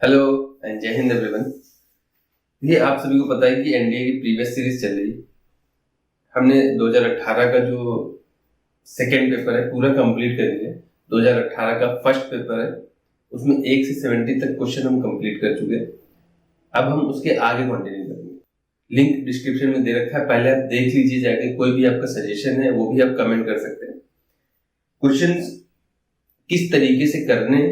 Hello and जय Hind everyone. ये आप सभी को पता है कि एनडीए की प्रीवियस सीरीज चल रही है। हमने 2018 का जो सेकेंड पेपर है पूरा कंप्लीट कर लिया। 2018 का फर्स्ट पेपर है, उसमें 1 से 70 तक क्वेश्चन हम कंप्लीट कर चुके हैं। अब हम उसके आगे कंटिन्यू करेंगे। लिंक डिस्क्रिप्शन में दे रखा है, पहले आप देख लीजिए जाके। कोई भी आपका सजेशन है वो भी आप कमेंट कर सकते हैं। क्वेश्चन किस तरीके से करने,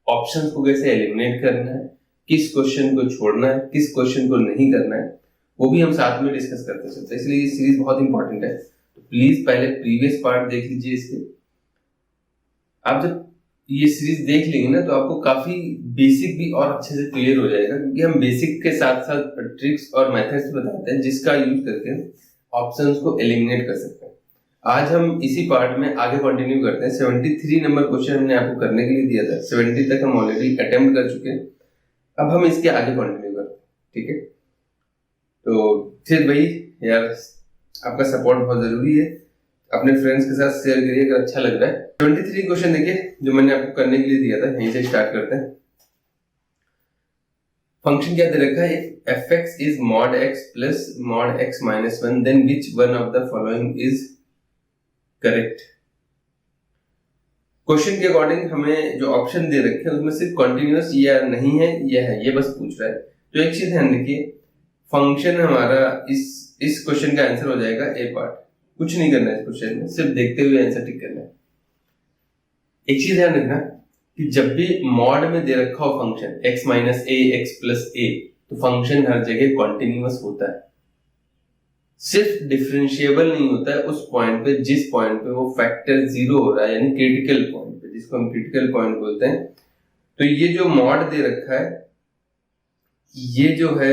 ऑप्शंस को कैसे एलिमिनेट करना है, किस क्वेश्चन को छोड़ना है, किस क्वेश्चन को नहीं करना है, वो भी हम साथ में डिस्कस करते चलते हैं। इसलिए ये सीरीज बहुत इंपॉर्टेंट है। तो प्लीज पहले प्रीवियस पार्ट देख लीजिए इसके। आप जब ये सीरीज देख लेंगे ना तो आपको काफी बेसिक भी और अच्छे से क्लियर हो जाएगा, क्योंकि हम बेसिक के साथ साथ ट्रिक्स और मेथड्स बताते हैं जिसका यूज करके ऑप्शंस को एलिमिनेट कर सकते हैं। आज हम इसी पार्ट में आगे कंटिन्यू करते हैं। 73 नंबर क्वेश्चन हमने आपको करने के लिए दिया था, 70 तक हम ऑलरेडी अटेम्प्ट कर चुके हैं। अब हम इसके आगे कंटिन्यू करते हैं, ठीक है। तो फिर भाई यार, आपका सपोर्ट बहुत जरूरी है। अपने फ्रेंड्स के साथ शेयर करिए अगर अच्छा लग रहा है। 73 क्वेश्चन देखिए जो मैंने आपको करने के लिए दिया था, यहीं से स्टार्ट करते हैं। फंक्शन क्या दे रखा है, fx is mod x plus mod x minus 1, then which one of the following is correct. Question के अकॉर्डिंग हमें जो ऑप्शन दे रखे हैं उसमें सिर्फ कॉन्टिन्यूअस या नहीं है या है, ये बस पूछ रहा है। तो एक चीज ध्यान रखिए, फंक्शन हमारा इस क्वेश्चन का आंसर हो जाएगा ए पार्ट। कुछ नहीं करना है इस क्वेश्चन में, सिर्फ देखते हुए आंसर टिक करना है। एक चीज ध्यान रखना कि जब भी मॉड में दे रखा हो फंक्शन x माइनस ए एक्स प्लस ए, तो फंक्शन हर जगह कॉन्टिन्यूअस होता है। सिर्फ डिफरेंशिएबल नहीं होता है उस पॉइंट पे जिस पॉइंट पे वो फैक्टर 0 हो रहा है, यानी क्रिटिकल पॉइंट पे, जिसको हम क्रिटिकल पॉइंट बोलते हैं। तो ये जो मॉड दे रखा है, ये जो है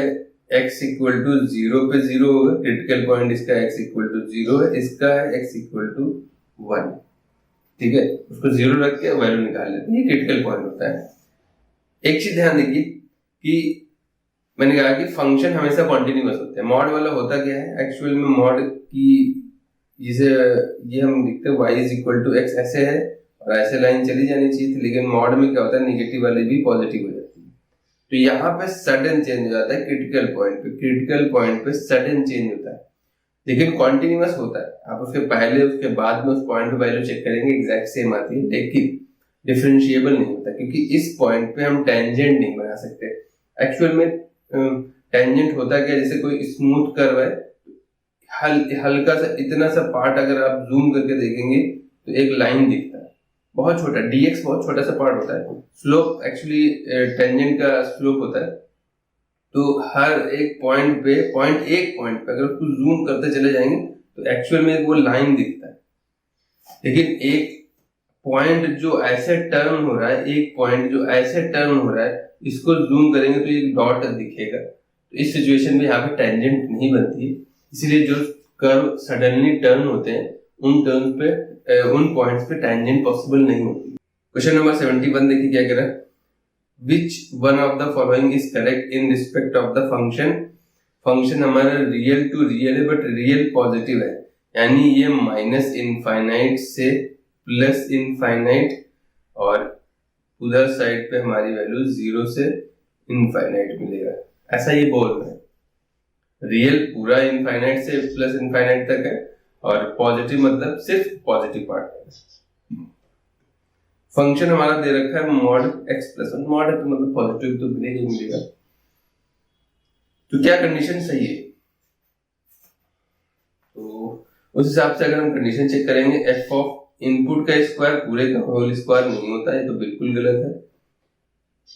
x इक्वल टू 0 पे 0 होगा। क्रिटिकल पॉइंट इसका x इक्वल टू 0 है, इसका है x इक्वल टू 1, ठीक है। उसको 0 रख के वैल्यू निकाल लेते हैं, ये क्रिटिकल पॉइंट होता है। एक चीज ध्यान देखिए कि मैंने कहा कि फंक्शन हमेशा कॉन्टिन्यूअस होते हैं। मॉड वाला होता क्या है एक्चुअल में, मॉड की जिसे ये हम लिखते हैं y is equal to x ऐसे है और ऐसे लाइन चली जानी चाहिए थी, लेकिन मॉड में क्या होता है, नेगेटिव वाली भी पॉजिटिव हो जाती है। तो यहाँ पे सडन चेंज हो जाता है क्रिटिकल पॉइंट पे। क्रिटिकल पॉइंट पे सडन चेंज होता है, लेकिन कॉन्टिन्यूअस होता है। आप उसके पहले उसके बाद में उस पॉइंट पे वैल्यू चेक करेंगे, एग्जैक्ट सेम आती है, लेकिन डिफरेंशिएबल नहीं होता, क्योंकि इस पॉइंट पे हम टेंजेंट नहीं बना सकते। एक्चुअल में टेंजेंट होता क्या, जैसे कोई स्मूथ कर्व है, हल्का सा इतना सा पार्ट अगर आप जूम करके देखेंगे तो एक लाइन दिखता है, बहुत छोटा, dx बहुत छोटा सा पार्ट होता है। स्लोप एक्चुअली टेंजेंट का स्लोप होता है। तो हर एक पॉइंट पे अगर उसको जूम करते चले जाएंगे तो एक्चुअल में वो लाइन दिखता है। लेकिन एक पॉइंट जो ऐसे टर्न हो रहा है, इसको जूम करेंगे तो एक डॉट दिखेगा। तो इस सिचुएशन में यहाँ पे टेंजेंट नहीं बनती है, इसलिए जो कर्व सडनली टर्न होते हैं उन पॉइंट्स पे टेंजेंट पॉसिबल नहीं होती। क्वेश्चन नंबर 71 देखिए क्या कह रहा है, which one of the following is correct in respect of the function. Function हमारा रियल टू रियल है, बट रियल पॉजिटिव है, यानी ये माइनस इनफाइनाइट से प्लस इनफाइनाइट, और उधर साइड पे हमारी वैल्यू 0 से इनफाइनाइट मिलेगा, ऐसा ये बोल रहे हैं। रियल पूरा इनफाइनाइट से प्लस इनफाइनाइट तक है, और पॉजिटिव मतलब सिर्फ पॉजिटिव पार्ट है। फंक्शन हमारा दे रखा है मॉड x प्लस 1, मॉड है तो मतलब पॉजिटिव तो मिलेगा। तो क्या कंडीशन सही है, तो उस हिसाब से अगर हम कंडीशन चेक करेंगे, f ऑफ इनपुट का स्क्वायर पूरे का होल स्क्वायर नहीं होता है, तो बिल्कुल गलत है।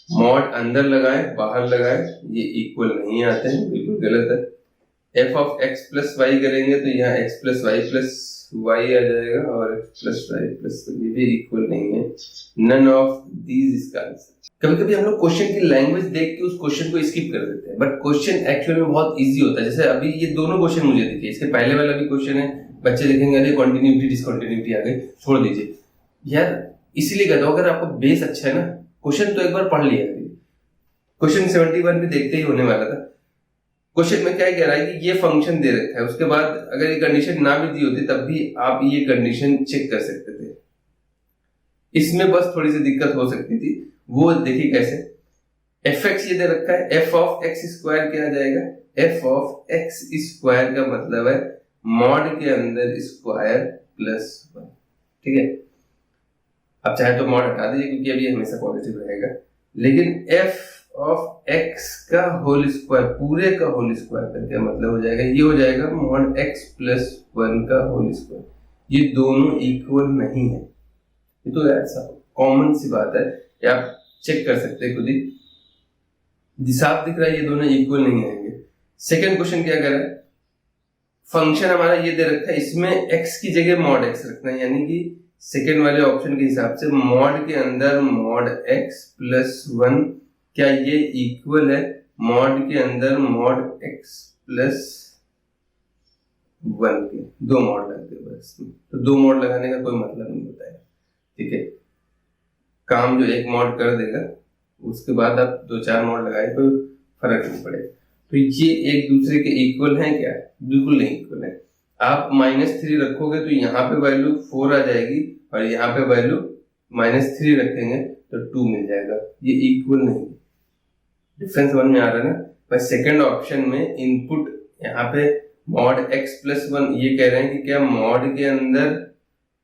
मॉड अंदर लगाए बाहर लगाए ये इक्वल नहीं आते हैं, बिल्कुल गलत है। f of x plus y करेंगे तो यहाँ x plus y plus y आ जाएगा, और x प्लस वाई प्लस ये भी इक्वल नहीं है। नन ऑफ दीज इसका आंसर। कभी कभी हम लोग क्वेश्चन की लैंग्वेज देख के उस क्वेश्चन को स्किप कर देते हैं, बट क्वेश्चन एक्चुअल में बहुत इजी होता है। जैसे अभी ये दोनों क्वेश्चन मुझे दिखे, इसके पहले वाला भी क्वेश्चन है, बच्चे लिखेंगे अरे कॉन्टिन्यूटी डिसकॉन्टिन्यूटी आ गई, छोड़ दीजिए यार। इसीलिए कहता हूं अगर आपका बेस अच्छा है ना, क्वेश्चन तो एक बार पढ़ लिया। क्वेश्चन 71 भी देखते ही होने वाला था। क्वेश्चन में क्या कह रहा है कि ये फंक्शन दे रखा है, उसके बाद अगर ये कंडीशन ना भी दी होती तब भी आप ये कंडीशन चेक कर सकते थे। इसमें बस थोड़ी सी दिक्कत हो सकती थी, वो देखिए कैसे। एफ एक्स ये दे रखा है, एफ ऑफ एक्स स्क्वायर क्या आ जाएगा, एफ ऑफ एक्स स्क्वायर का मतलब है मॉड के अंदर स्क्वायर प्लस 1, ठीक है। अब चाहे तो मॉड हटा दीजिए क्योंकि अभी हमेशा पॉजिटिव रहेगा, लेकिन एफ ऑफ एक्स का होल स्क्वायर, पूरे का होल स्क्वायर का क्या मतलब हो जाएगा, ये हो जाएगा मॉड एक्स प्लस 1 का होल स्क्वायर। ये दोनों इक्वल नहीं है, ये तो ऐसा कॉमन सी बात है, या आप चेक कर सकते हैं खुद ही, साफ दिख रहा है ये दोनों इक्वल नहीं आएंगे। सेकंड क्वेश्चन क्या कर रहा है, फंक्शन हमारा ये दे रखा है, इसमें x की जगह मॉड x रखना है, यानी कि सेकंड वाले ऑप्शन के हिसाब से मॉड के अंदर मॉड x प्लस 1, क्या ये इक्वल है मॉड के अंदर मॉड x प्लस 1 के? दो मॉड लगते हैं बस, तो दो मॉड लगाने का कोई मतलब नहीं होता है, ठीक है। काम जो एक मॉड कर देगा उसके बाद आप 2-4 मॉड लगाए कोई फर्क नहीं पड़ेगा। तो ये एक दूसरे के इक्वल हैं क्या? बिल्कुल नहीं इक्वल है। आप -3 रखोगे तो यहाँ पे वैल्यू 4 आ जाएगी और यहाँ पे वैल्यू -3 रखेंगे तो 2 मिल जाएगा, ये इक्वल नहीं। डिफरेंस समझ में आ रहा है ना। पर सेकंड ऑप्शन में इनपुट यहाँ पे मॉड x प्लस 1, ये कह रहे हैं कि क्या मॉड के अंदर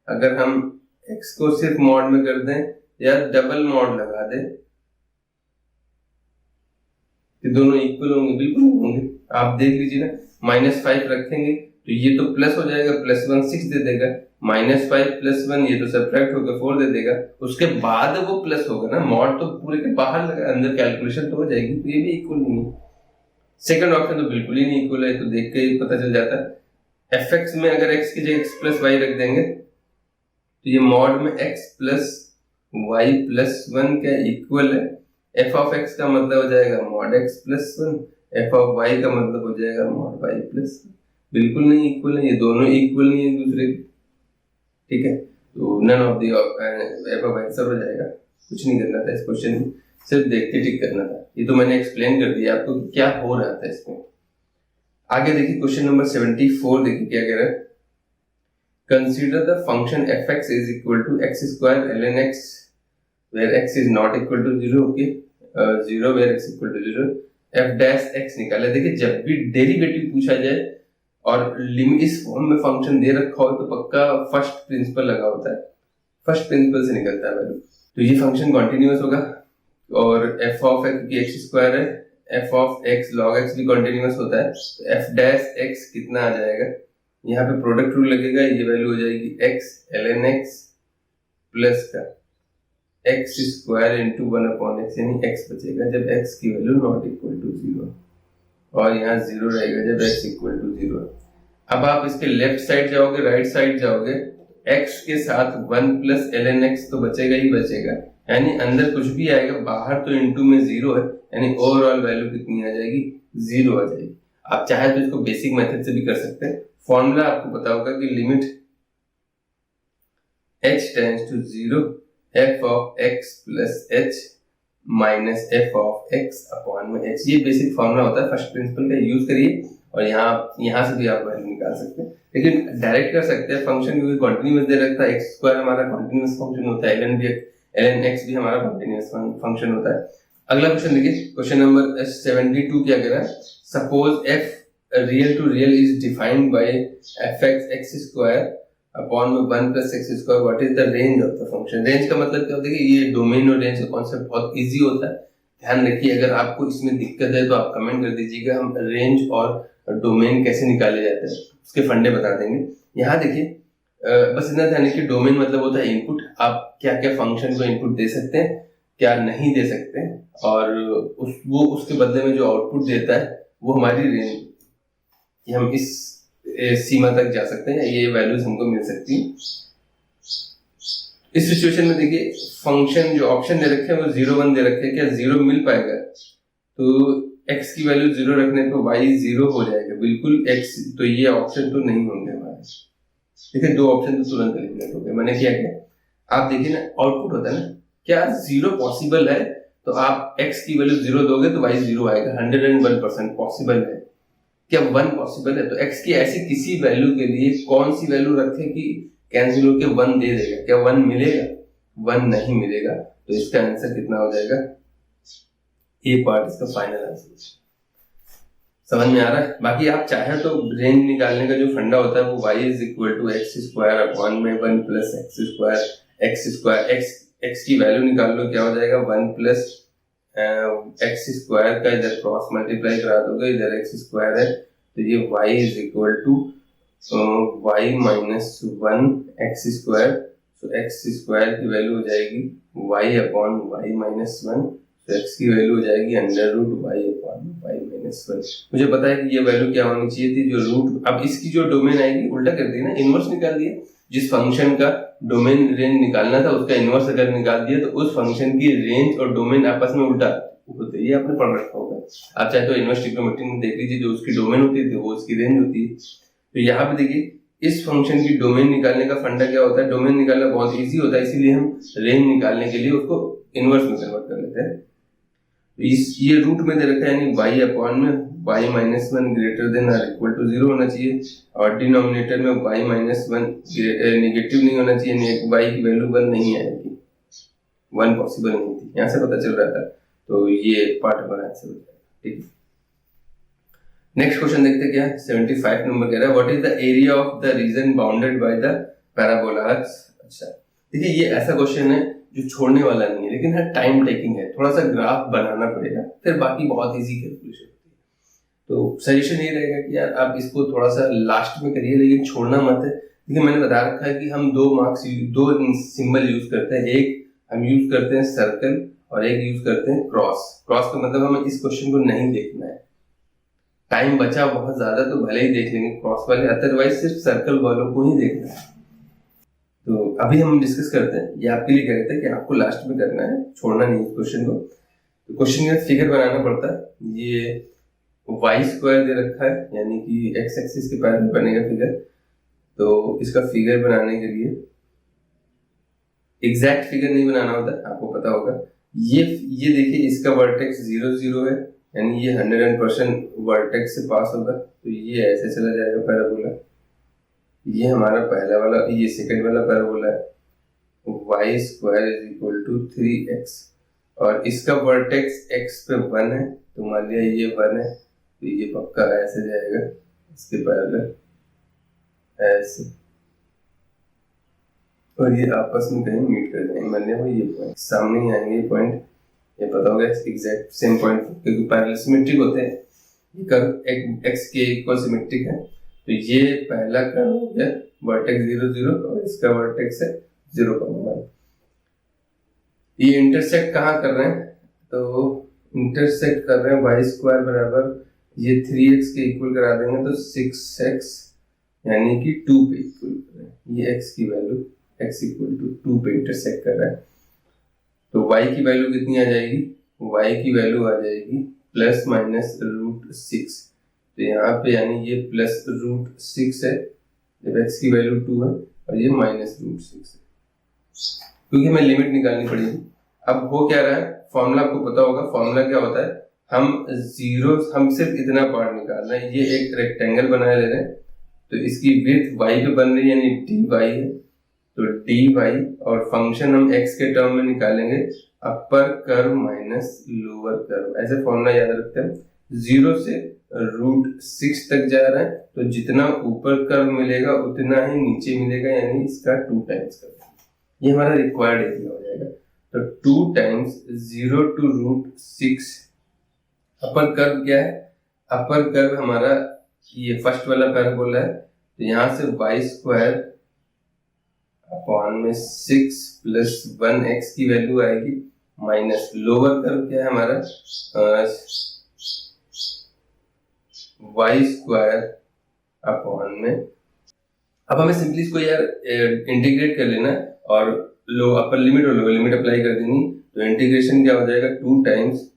अगर हम x को सिर्फ मॉड में कर दें या डबल मॉड लगा दें कि दोनों इक्वल होंगे? बिल्कुल होंगे। आप देख लीजिए ना, -5 रखेंगे तो ये तो प्लस हो जाएगा, +1 6 दे देगा, -5 + 1 ये तो सब्ट्रैक्ट होकर 4 दे देगा, उसके बाद वो प्लस होगा ना। मॉड तो पूरे के बाहर लगा, अंदर कैलकुलेशन तो हो जाएगी, तो ये भी इक्वल नहीं है। सेकंड ऑप्शन तो बिल्कुल ही नहीं इक्वल है, तो देख के ही पता चल जाता है। fx में अगर x की जगह x + y रख देंगे तो ये मॉड में x + y + 1 क्या इक्वल है? f ऑफ x का मतलब हो जाएगा mod x + 1, f of y का मतलब हो जाएगा मॉड y + 1। बिल्कुल नहीं इक्वल है, ये दोनों इक्वल नहीं है एक दूसरे के, ठीक है। तो none of the above answer हो जाएगा। कुछ नहीं करना था इस क्वेश्चन में, सिर्फ देख के टिक करना था। ये तो मैंने एक्सप्लेन कर दिया आपको कि क्या हो रहा था इसमें। आगे देखिए क्वेश्चन नंबर 74, देखिए क्या कह रहा है। Consider the function fx is equal to x² ln x where x is not equal to 0, okay, 0 where x equal to 0, f dash x निकाले। देखिए जब भी डेरिवेटिव पूछा जाए और लिमिट इस फॉर्म में फंक्शन दे रखा हो तो पक्का फर्स्ट प्रिंसिपल लगा होता है, फर्स्ट प्रिंसिपल से निकलता है वैल्यू। तो ये फंक्शन कॉन्टिन्यूअस होगा और f ऑफ x की x² है, f of x log x भी कॉन्टिन्यूअस होता है, तो f dash x कितना आ जाएगा? यहाँ पे प्रोडक्ट रूल लगेगा, ये वैल्यू हो जाएगी x ln x प्लस का x² इंटू 1/x, यानी x बचेगा जब x की वैल्यू नॉट इक्वल टू 0 और यहाँ 0 रहेगा जब x इक्वल टू 0। अब आप इसके लेफ्ट साइड जाओगे, राइट साइड जाओगे, x के साथ 1 + ln x तो बचेगा ही बचेगा, यानी अंदर कुछ भी आएगा, बाहर तो इंटू में 0 है, यानी ओवरऑल वैल्यू कितनी आ जाएगी? 0 आ जाएगी। आप चाहे तो इसको बेसिक मेथड से भी कर सकते हैं। फॉर्मूला आपको पता होगा कि limit h tends to 0 f of x plus h minus f of x upon में h, ये बेसिक फॉर्मूला होता है। फर्स्ट प्रिंसिपल का यूज करिए और यहाँ से भी आप वैल्यू निकाल सकते हैं, लेकिन डायरेक्ट कर सकते हैं फंक्शन, क्योंकि कॉन्टिन्यूअस दे रखता है। x² हमारा कॉन्टिन्यूअस फंक्शन होता है, ln x भी हमारा कॉन्टिन्यूअस फंक्शन होता है। अगला क्वेश्चन देखिए, क्वेश्चन नंबर 72 क्या कह रहा है। Suppose f real to real is defined by fx x² upon में 1 + x², what is the range of the function? Range का मतलब क्या होता है कि ये डोमेन और रेंज का कॉन्सेप्ट बहुत इजी होता है, ध्यान रखिए। अगर आपको इसमें दिक्कत है तो आप कमेंट कर दीजिएगा, हम रेंज और डोमेन कैसे निकाले जाते हैं उसके फंडे बता देंगे। यहाँ देखिए बस इतना ध्यान रखिए, डोमेन मतलब होता है इनपुट, आप क्या क्या फंक्शन को इनपुट दे सकते हैं, क्या नहीं दे सकते हैं, और वो उसके बदले में जो आउटपुट देता है वो हमारी रेंज, कि हम इस सीमा तक जा सकते हैं, ये वैल्यूज हमको मिल सकती है। इस सिचुएशन में देखिए फंक्शन जो ऑप्शन दे रखे हैं वो 0 1 दे रखे हैं, क्या 0 मिल पाएगा? तो x की वैल्यू 0 रखने पे y 0 हो जाएगा, बिल्कुल x, तो ये ऑप्शन तो नहीं होंगे हमारे। देखिए दो ऑप्शन तो तुरंत एलिमिनेट हो गए। मैंने क्या किया, आप देखिए ना, आउटपुट होता है ना, क्या 0 पॉसिबल है तो आप x की वैल्यू 0 दोगे तो y 0 आएगा, 101% पॉसिबल है। क्या 1 पॉसिबल है? तो x की ऐसी किसी वैल्यू के लिए कौन सी वैल्यू रखें कि कैंसिल होके 1 दे देगा? क्या 1 मिलेगा? 1 नहीं मिलेगा, तो इसका आंसर कितना हो जाएगा? ये पार्ट इसका फाइनल आंसर। समझ में आ रहा है? बाकी आप चाहे तो रेंज निकालने का जो फंडा होता है वो y is equal to x square upon में 1 प्लस एक्स स्क्वायर एक्स की वैल्यू निकाल लो, क्या हो जाएगा 1 प्लस एक्स स्क्वायर का इधर क्रॉस मल्टीप्लाई करा दोगे, इधर एक्स स्क्वायर है तो ये y is equal to y minus 1 x square. तो एक्स स्क्वायर की वैल्यू हो जाएगी y अपॉन y माइनस 1, तो x की वैल्यू हो जाएगी under root y upon y minus 1। मुझे पता है कि ये वैल्यू क्या होनी चाहिए थी, जो रूट, अब इसकी जो डोमेन आएगी उल्टा कर दी ना, इनवर्स निकाल दिया। जिस फंक्शन का डोमेन रेंज निकालना था उसका इनवर्स अगर निकाल दिया तो उस फंक्शन की रेंज और डोमेन आपस में उल्टा होते हैं। ये आपने पढ़ रखा होगा, आप चाहे तो इनवर्स ट्रिग्नोमेट्री में देख लीजिए, जो उसकी डोमेन होती है वो उसकी रेंज होती है। तो यहाँ पे देखिए इस फंक्शन की डोमेन निकालने का फंडा क्या होता है, डोमेन निकालना बहुत इजी होता है, इसीलिए हम रेंज निकालने के लिए उसको इनवर्स में कन्वर्ट कर लेते हैं। ये रूट में दे रखा है, यानी y अपॉन में y minus 1 greater than or equal to 0 होना चाहिए, और डिनोमिनेटर में y माइनस 1 नेगेटिव नहीं होना चाहिए, y की वैल्यू 1 नहीं आएगी, 1 पॉसिबल नहीं थी, यहाँ से पता चल रहा था। तो ये पार्ट हमारा आंसर हो जाएगा। ठीक है, नेक्स्ट क्वेश्चन देखते हैं क्या है। 75 नंबर कह रहा है what is the area of the reason bounded by the parabola. अच्छा देखिए, ये ऐसा क्वेश्चन है जो छोड़ने वाला नहीं है, लेकिन है टाइम टेकिंग है, थोड़ा सा ग्राफ बनाना पड़ेगा, फिर बाकी बहुत इजी कैलकुलेशन होती है। तो सजेशन ये रहेगा कि यार आप इसको थोड़ा सा लास्ट में करिए, लेकिन छोड़ना मत है। देखिए मैंने बता रखा है कि हम दो सिंबल यूज करते हैं, एक हम यूज करते हैं सर्कल और एक यूज करते हैं क्रॉस। क्रॉस का मतलब हमें इस क्वेश्चन को नहीं देखना है, टाइम बचा बहुत ज्यादा तो भले ही देख लेंगे क्रॉस वाले, अदरवाइज सिर्फ सर्कल वालों को ही देखना है। तो अभी हम डिस्कस करते हैं, ये आपके लिए कहते हैं कि आपको लास्ट में करना है, छोड़ना नहीं इस क्वेश्चन को। तो क्वेश्चन में फिगर बनाना पड़ता है, ये वाई स्क्वायर दे रखा है, यानी कि एक्स एक्सिस के पैरेलल बनेगा फिगर। तो इसका फिगर बनाने के लिए एग्जैक्ट फिगर नहीं बनाना होता, आपको पता होगा। ये देखिए इसका वर्टेक्स 0 0 है, यानी ये 100% वर्टेक्स से पास होगा, तो ये ऐसे चला जाएगा पैराबोला। ये हमारा पहला वाला, ये सेकंड वाला पैराबोला है, y square is equal to 3x, और इसका वर्टेक्स x पे 1 है, तो मान लिया ये 1 है, तो ये पक्का ऐसे जाएगा इसके पैरेलल ऐसे, और ये आपस में कहीं मीट कर जाएंगे, मान लिया वो ये पॉइंट सामने ही आएंगे, ये पॉइंट ये पता होगा एग्जैक्ट सेम पॉइंट, क्योंकि पैरेलल सिमेट्रिक होते हैं, ये कर्व x के इक्वल सिमेट्रिक है। तो ये पहला कर्व हो गया वर्टेक्स 0 0, और इसका वर्टेक्स है 0,1। ये इंटरसेक्ट कहाँ कर रहे हैं, तो इंटरसेक्ट कर रहे हैं y स्क्वायर बराबर ये 3x के इक्वल करा देंगे तो 6x, यानी कि 2 पे इक्वल कर रहे हैं। ये x की वैल्यू x इक्वल टू 2 पे इंटरसेक्ट कर रहा है, तो y की वैल्यू कितनी आ जाएगी, y की वैल्यू आ जाएगी प्लस माइनस रूट 6। तो यहाँ पे यानी ये प्लस रूट 6 है जब x की वैल्यू 2 है, और ये माइनस रूट 6 है, क्योंकि हमें लिमिट निकालनी पड़ेगी। अब हो क्या रहा है, फॉर्मूला आपको पता होगा, फॉर्मूला क्या होता है, हम सिर्फ इतना पार्ट निकालना है। ये एक रेक्टेंगल बनाए ले रहे हैं, तो इसकी विड्थ y पे बन रही है, यानी dy है, तो dy, और फंक्शन हम x के टर्म में निकालेंगे, upper curve minus lower curve, ऐसे फॉर्मूला याद रखते हैं। 0 से रूट 6 तक जा रहा है, तो जितना ऊपर कर्व मिलेगा उतना ही नीचे मिलेगा, यानी इसका 2 टाइम्स कर्व, ये हमारा रिक्वायर्ड एरिया हो जाएगा। तो 2 times 0 to root 6, upper curve क्या है, अपर कर्व हमारा ये फर्स्ट वाला कर्व बोला है, तो यहाँ से y स्क्वायर अपॉन में 6 प्लस 1x की वैल्यू आएगी, माइनस लोअर कर्व क्या है हमारा y स्क्वायर अपॉन में, अब हमें सिंपली इसको यार इंटीग्रेट कर लेना, और लो अपर लिमिट और लोअर लिमिट अप्लाई कर देनी। तो इंटीग्रेशन क्या हो जाएगा, 2 टाइम्स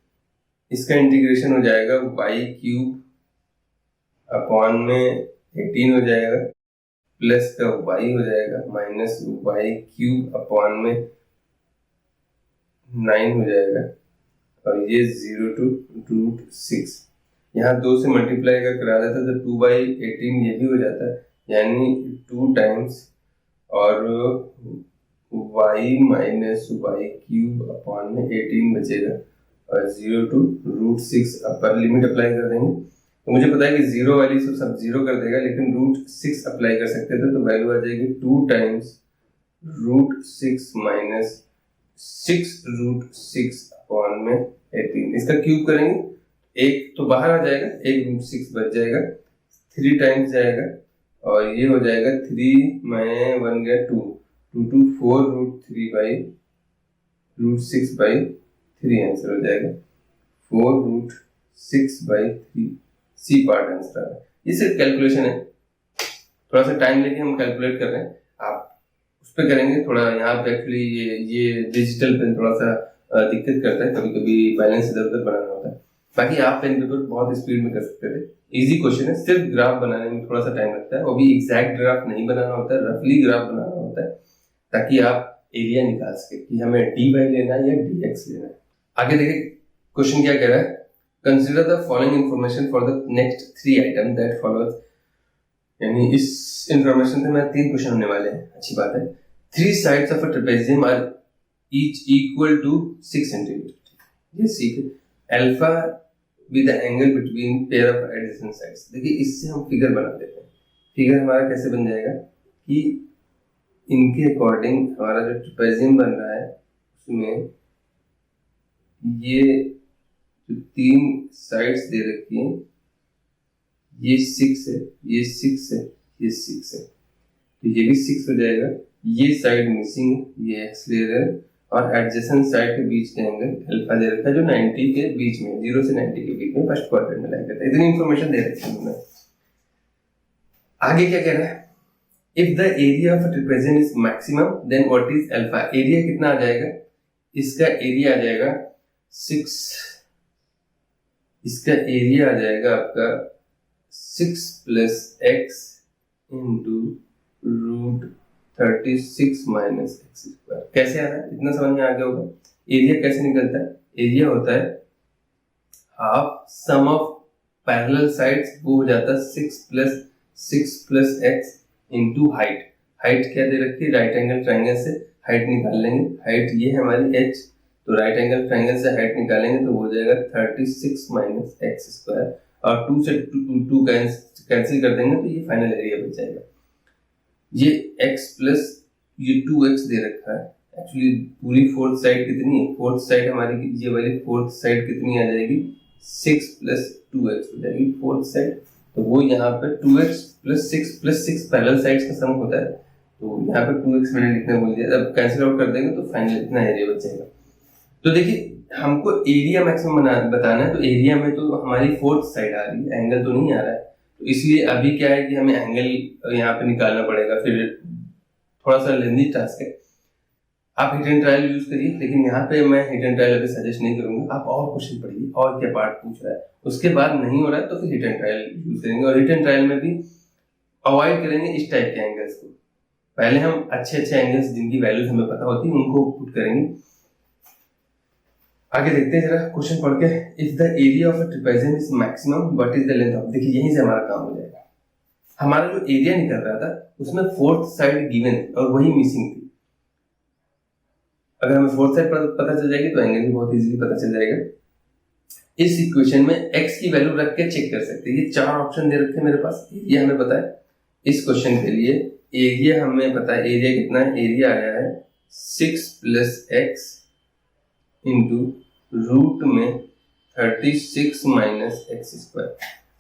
इसका इंटीग्रेशन हो जाएगा y क्यूब अपॉन में 18 हो जाएगा, प्लस का y हो जाएगा माइनस y क्यूब अपॉन में 9 हो जाएगा, और ये 0 टू रूट 6, यहाँ 2 से मल्टीप्लाई का करा देता है तो 2/18 ये भी हो जाता है, यानी 2 टाइम्स और y minus y cube upon में 18 बचेगा, और 0 to √6 अपर लिमिट अप्लाई कर देंगे। तो मुझे पता है कि 0 वाली सब 0 कर देगा, लेकिन √6 अप्लाई कर सकते थे, तो वैल्यू आ जाएगी 2 टाइम्स √6 माइनस 6 √6 अपॉन में 18। इसका क्यूब करेंगे, एक तो बाहर आ जाएगा, एक √6 बच जाएगा, 3 टाइम्स जाएगा और ये हो जाएगा 3 में 1 गया 2 2 4 √6/3 आंसर हो जाएगा 4 √6/3। सी पार्ट आंसर आ रहा है। ये सिर्फ कैलकुलेशन है, थोड़ा सा टाइम लेके हम कैलकुलेट कर रहे हैं, आप उस पर करेंगे थोड़ा। यहाँ पे एक्चुअली ये डिजिटल पेन थोड़ा सा दिक्कत करता है, कभी कभी बैलेंस इधर उधर बनाना होता है। बाकी आप पेन पेपर बहुत स्पीड में कर सकते थे। इजी क्वेश्चन है, सिर्फ ग्राफ बनाने में थोड़ा सा टाइम लगता है, वो भी एग्जैक्ट ग्राफ नहीं बनाना होता है, रफली ग्राफ बनाना होता है, ताकि आप एरिया निकाल सके कि हमें dy लेना है या dx लेना है। आगे देखिए क्वेश्चन क्या कह रहा है, consider the following information for the next 3 item that follows. यानी इस इंफॉर्मेशन से मैं 3 क्वेश्चन होने वाले हैं, अच्छी बात है। 3 sides of a trapezium are each equal to 6 centimetre. ये सीख alpha with the angle between pair of adjacent sides. देखिए इससे हम फिगर बना देते हैं। फिगर हमारा कैसे बन जाएगा कि इनके अकॉर्डिंग हमारा जो ट्रेपेजियम बन रहा है उसमें ये जो 3 साइड्स दे रखी हैं, ये 6 है, ये 6 है, ये 6 है, तो ये भी 6 हो जाएगा। ये साइड मिसिंग है, ये एक्स ले रहे हैं, और एडजेसेंट साइड के बीच के एंगल अल्फा दे रखा है, जो 90 के बीच में, 0 से 90 के बीच में फर्स्ट क्वाड्रेंट में लाया जाता है। इतनी इंफॉर्मेशन दे रखी है उन्होंने। आगे क्या कह रहा है, if the area of a trapezium is maximum then what is alpha. Area कितना आ जाएगा, इसका एरिया आ जाएगा 6, इसका एरिया आ जाएगा आपका 6 + x इंटू √36 माइनस x²। कैसे आ रहा है, इतना समझ में आ गया होगा। एरिया कैसे निकलता है, एरिया होता है half sum of parallel sides, वो हो जाता है 6 + x इंटू हाइट। हाइट क्या दे रखी है, राइट एंगल ट्राइंगल से हाइट निकाल लेंगे। हाइट ये है हमारी h, तो राइट एंगल ट्राइंगल से हाइट निकालेंगे तो हो जाएगा 36 माइनस x², और 2 से 2 कैंसिल कर देंगे तो ये फाइनल एरिया बच जाएगा। ये x प्लस ये 2x दे रखा है। एक्चुअली पूरी फोर्थ साइड कितनी है, फोर्थ साइड हमारी ये वाली फोर्थ साइड कितनी आ जाएगी, 6 + 2x हो जाएगी फोर्थ साइड। तो वो यहाँ पे 2x + 6 पैरेलल साइड्स का सम होता है, तो यहाँ पे 2x मैंने लिखना बोल दिया। अब कैंसिल आउट कर देंगे तो फाइनल इतना एरिया बच जाएगा। तो देखिए हमको एरिया मैक्सिमम बताना है, तो एरिया में तो हमारी फोर्थ साइड आ रही है, एंगल तो नहीं आ रहा है, तो इसलिए अभी क्या है कि हमें एंगल यहाँ पे निकालना पड़ेगा, फिर थोड़ा सा लेंथी टास्क है। आप हिट एंड ट्रायल यूज करिए, लेकिन यहाँ पे मैं हिट एंड ट्रायल अभी सजेस्ट नहीं करूंगा। आप और क्वेश्चन पढ़िए और क्या पार्ट पूछ रहा है, उसके बाद नहीं हो रहा है तो फिर हिट एंड ट्रायल यूज करेंगे। और हिट एंड ट्रायल में भी अवॉइड करेंगे इस टाइप के एंगल्स को। पहले हम अच्छे एंगल्स जिनकी वैल्यूज हमें पता होती है उनको पुट करेंगे। आगे देखते हैं जरा क्वेश्चन पढ़ के। If the area of a trapezium is maximum what is the length of. देखिए यहीं से हमारा काम हो जाएगा। हमारा जो एरिया निकल रहा था उसमें फोर्थ साइड गिवन और वही मिसिंग थी। अगर हमें फोर्थ साइड पता चल जाएगी तो एंगल भी बहुत इजीली पता चल जाएगा। इस इक्वेशन में x की वैल्यू रख के चेक कर सकते हैं। ये 4 ऑप्शन दे रखे हैं मेरे पास। एरिया हमें पता है, इस क्वेश्चन के लिए एरिया हमें पता है। एरिया कितना है, एरिया आया है 6 + x इंटू रूट में 36 माइनस x²।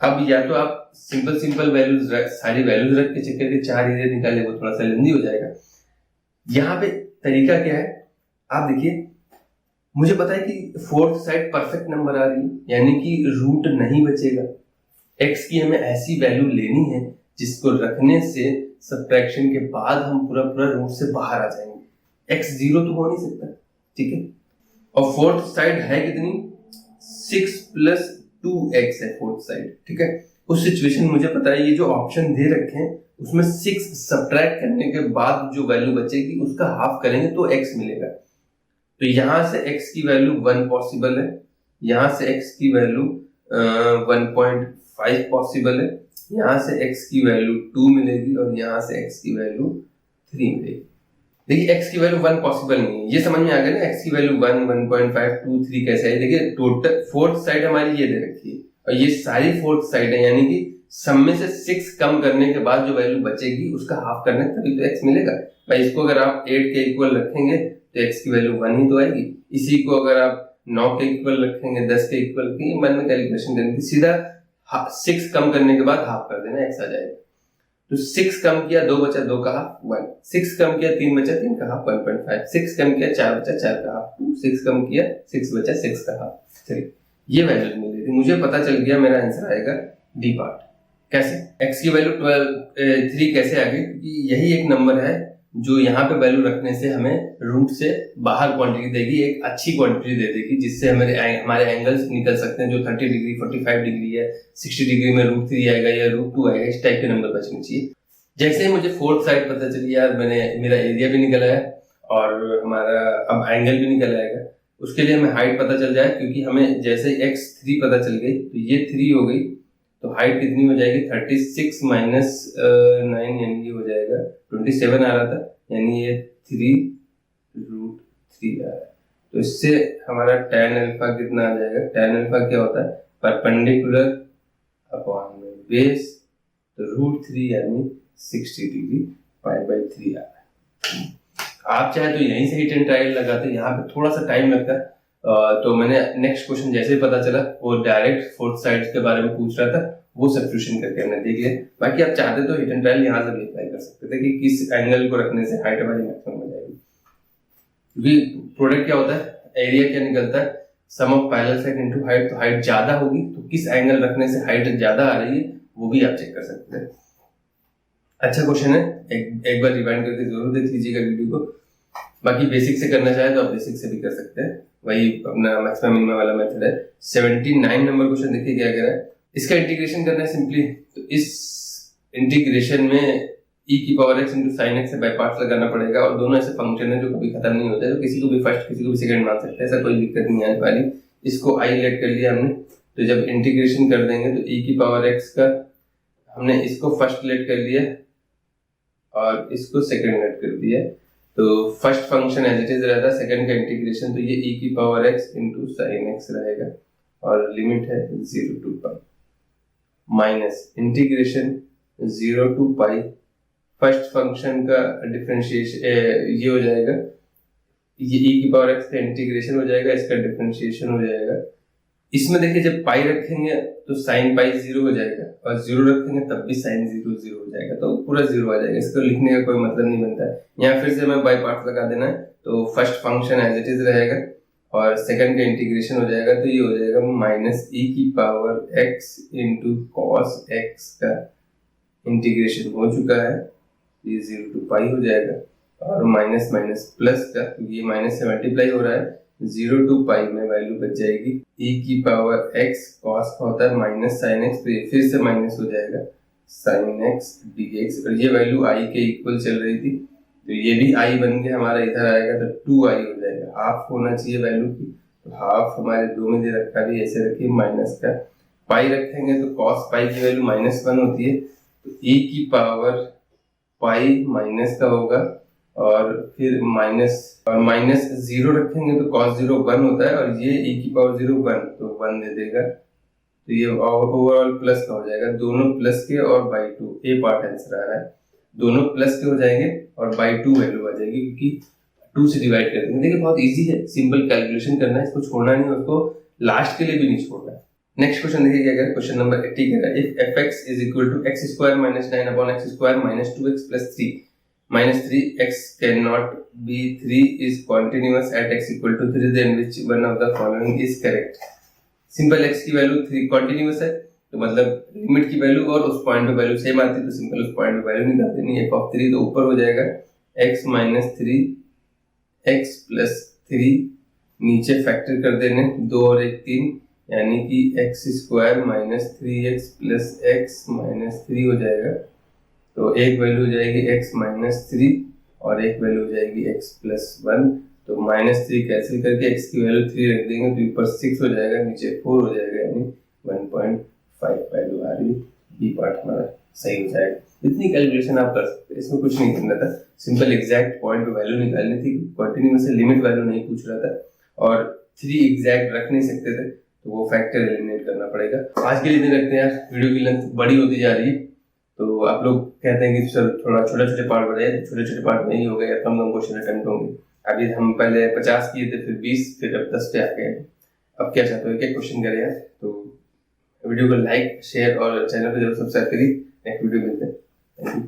अब या तो आप सिंपल वैल्यूज सारी वैल्यूज रख के चेक करके 4 एरिया निकाले, वो थोड़ा सा लेंदी हो जाएगा। यहाँ पे तरीका क्या है, आप देखिए मुझे पता है कि फोर्थ साइड परफेक्ट नंबर आ रही है, यानी कि रूट नहीं बचेगा। x की हमें ऐसी वैल्यू लेनी है जिसको रखने से सब्ट्रैक्शन के बाद हम पूरा रूट से बाहर आ जाएंगे। x 0 तो हो नहीं सकता, ठीक है। और फोर्थ साइड है कितनी, 6 + 2x है फोर्थ साइड, ठीक है। उस सिचुएशन मुझे पता है ये जो ऑप्शन दे रखे हैं उसमें 6 सब्ट्रैक्ट करने के बाद जो वैल्यू बचेगी उसका हाफ करेंगे तो x मिलेगा। तो यहां से x की वैल्यू 1 पॉसिबल है, यहां से x की वैल्यू 1.5 पॉसिबल है, यहां से x की वैल्यू 2 मिलेगी और यहां से x की वैल्यू 3 मिलेगी। देखिए x की वैल्यू 1 पॉसिबल नहीं है, ये समझ में आ गया ना। x की वैल्यू 1, 1.5, 2, 3 कैसे है। देखिए टोटल फोर्थ साइड हमारी ये दे रखी है और ये सारी फोर्थ साइड है, यानी कि सम में से 6 कम करने के बाद जो वैल्यू बचेगी उसका हाफ करने तभी तो x मिलेगा भाई। इसको अगर आप 8 के इक्वल रखेंगे तो x की वैल्यू 1 ही तो आएगी। इसी को अगर आप 9 के इक्वल रखेंगे, 10 के इक्वल, मन में कैलकुलेशन करेंगे, सीधा 6 कम करने के बाद हाफ कर देना, x आ जाएगा। तो 6 कम किया 2 बचा 2 का हाफ 1, 6 कम किया 3 बचा 3 का हाफ 1.5, 6 कम किया 4 बचा 4 का हाफ 2, 6 कम किया 6 बचा 6 का हाफ 3। ये वैल्यू मिल रही थी, मुझे पता चल गया मेरा आंसर आएगा डी पार्ट। कैसे x की वैल्यू 3 कैसे आ गई, क्योंकि यही एक नंबर है जो यहाँ पे वैल्यू रखने से हमें रूट से बाहर क्वांटिटी देगी, एक अच्छी क्वांटिटी दे देगी, जिससे हमारे एंगल्स निकल सकते हैं जो 30 डिग्री 45 डिग्री है, 60 डिग्री में √3 आएगा या √2 आएगा, इस टाइप के नंबर बचने चाहिए। जैसे ही मुझे फोर्थ साइड पता चली यार, मेरा एरिया भी निकल आया और हमारा अब एंगल भी निकल आएगा। उसके लिए हमें हाइट पता चल जाए, क्योंकि हमें जैसे ही x3 पता चल गई तो ये 3 हो गई, तो हाइट कितनी हो जाएगी 36 - 9, यानी ये हो जाएगा 27 आ रहा था, यानी ये 3√3 आ रहा है। तो इससे हमारा tan अल्फा कितना आ जाएगा, tan अल्फा क्या होता है परपेंडिकुलर अपॉन बेस, तो √3 यानी 60 डिग्री π/3 आ रहा है। आप चाहे तो यहीं से हिट एंड ट्रायल लगाते, यहाँ पे थोड़ा सा टाइम लगता है। तो मैंने नेक्स्ट क्वेश्चन जैसे ही पता चला वो डायरेक्ट फोर्थ साइड के बारे में पूछ रहा था, वो सब्स्टिट्यूशन करके हमने देख लिया। बाकी आप चाहते तो हिट एंड ट्रायल यहाँ से भी अप्लाई कर सकते थे कि किस एंगल को रखने से हाइट हमारी मैक्सिमम हो जाएगी। क्योंकि प्रोडक्ट क्या होता है, एरिया क्या निकलता है, sum of parallel side into height. तो हाइट ज्यादा होगी तो किस एंगल रखने से हाइट ज्यादा आ रही है वो भी आप चेक कर सकते हैं। अच्छा क्वेश्चन है, एक बार रिवाइंड करके जरूर देख लीजिएगा वीडियो को। बाकी बेसिक से करना चाहे तो आप बेसिक से भी कर सकते हैं, वही अपना मैक्सिमम मिनिमम वाला मेथड है। 79 नंबर क्वेश्चन देखिए क्या कह रहा है। इसका इंटीग्रेशन करना है सिंपली, तो इस इंटीग्रेशन में e की power x into sine x से बाय पार्ट्स लगाना पड़ेगा, और दोनों ऐसे फंक्शन है जो कभी खत्म नहीं होते, तो किसी को भी फर्स्ट किसी को भी सेकंड मान सकते हैं, ऐसा कोई दिक्कत नहीं आने वाली। इसको i लेट कर लिया हमने, तो जब इंटीग्रेशन कर देंगे तो e की पावर x का हमने इसको फर्स्ट लेट कर लिया और इसको सेकंड लेट कर दिया, तो first function as it is रहता है, सेकंड का इंटीग्रेशन तो ये e की power x into sine x रहेगा, और लिमिट है 0 to pi minus integration 0 to pi. First function का डिफरेंशिएशन ये हो जाएगा, ये e की पावर x का इंटीग्रेशन हो जाएगा, इसका डिफरेंशिएशन हो जाएगा। इसमें देखिए जब पाई रखेंगे तो साइन पाई 0 हो जाएगा, और 0 रखेंगे तब भी साइन 0 0 हो जाएगा, तो पूरा 0 आ जाएगा। इसको लिखने का कोई मतलब नहीं बनता है। यहाँ फिर से हमें बाय पार्ट्स लगा देना है, तो first function as it is रहेगा और सेकंड का इंटीग्रेशन हो जाएगा, तो ये हो जाएगा माइनस e की power x into cos x का इंटीग्रेशन हो चुका है, ये 0 to पाई हो जाएगा, और माइनस माइनस प्लस का, क्योंकि ये माइनस से मल्टीप्लाई हो रहा है, 0 to पाई में वैल्यू बच जाएगी e की पावर x, cos का होता है माइनस साइन x, तो ये फिर से माइनस हो जाएगा साइन x dx, और ये वैल्यू i के इक्वल चल रही थी, तो ये भी i बन के हमारा इधर आएगा, तो 2i हो जाएगा। हाफ होना चाहिए वैल्यू की, तो हाफ हमारे 2 में दे रखा भी, ऐसे रखिए माइनस का पाई रखेंगे तो cos पाई की वैल्यू -1 होती है, तो e की पावर पाई माइनस का होगा, और फिर माइनस 0 रखेंगे तो cos 0 1 होता है, और ये e की पावर 0 1 तो 1 दे देगा, तो ये ओवरऑल प्लस का हो जाएगा, दोनों प्लस के और बाई 2, ए पार्ट आंसर आ रहा है, दोनों प्लस के हो जाएंगे और बाई 2 वैल्यू आ जाएगी, क्योंकि 2 से डिवाइड कर देंगे। देखिए बहुत इजी है, सिंपल कैलकुलेशन करना है, इसको छोड़ना नहीं, उसको लास्ट के लिए भी नहीं छोड़ना है। नेक्स्ट क्वेश्चन देखिए क्या है, क्वेश्चन नंबर 80 कह रहा है, if fx is equal to x square minus 9 upon x square minus 2x plus 3 minus 3x cannot be 3 is continuous at x equal to 3, then which one of the following is correct? Simple x की value 3 continuous है, तो मतलब limit की value और उस point पे value same आती है, तो सिंपल उस पॉइंट पे वैल्यू निकाल देनी है। f(3) तो ऊपर हो जाएगा x माइनस 3 x प्लस 3, नीचे फैक्टर कर देने 2 और 1 3, यानी कि x square minus 3x plus x minus 3 हो जाएगा, तो एक वैल्यू हो जाएगी x माइनस 3 और एक वैल्यू हो जाएगी x प्लस 1, तो -3 कैंसिल करके x की वैल्यू 3 रख देंगे, तो ऊपर 6 हो जाएगा, नीचे 4 हो जाएगा, यानी 1.5 वैल्यू आ रही, बी पार्ट हमारा सही हो जाएगा। इतनी कैलकुलेशन आप कर सकते हैं, इसमें कुछ नहीं करना था, सिंपल एग्जैक्ट पॉइंट पे वैल्यू निकालनी थी। कंटिन्यूअस से लिमिट वैल्यू नहीं पूछ रहा था और 3 एग्जैक्ट रख नहीं सकते थे, तो वो फैक्टर एलिमिनेट करना पड़ेगा। आज के लिए इतने रखते हैं यार, वीडियो की लेंथ बड़ी होती जा रही है, तो आप लोग कहते हैं कि सर थोड़ा छोटे छोटे पार्ट बढ़ाए, तो छोटे छोटे पार्ट नहीं हो गए या कम क्वेश्चन अटेम्प्ट होंगे। अभी हम पहले 50 किए थे, फिर 20, फिर अब 10 पे आ गए। अब क्या चाहते हो, क्या क्वेश्चन करें यार? तो वीडियो को लाइक, शेयर और चैनल को जरूर सब्सक्राइब करिए। नेक्स्ट वीडियो मिलते हैं। Thank you.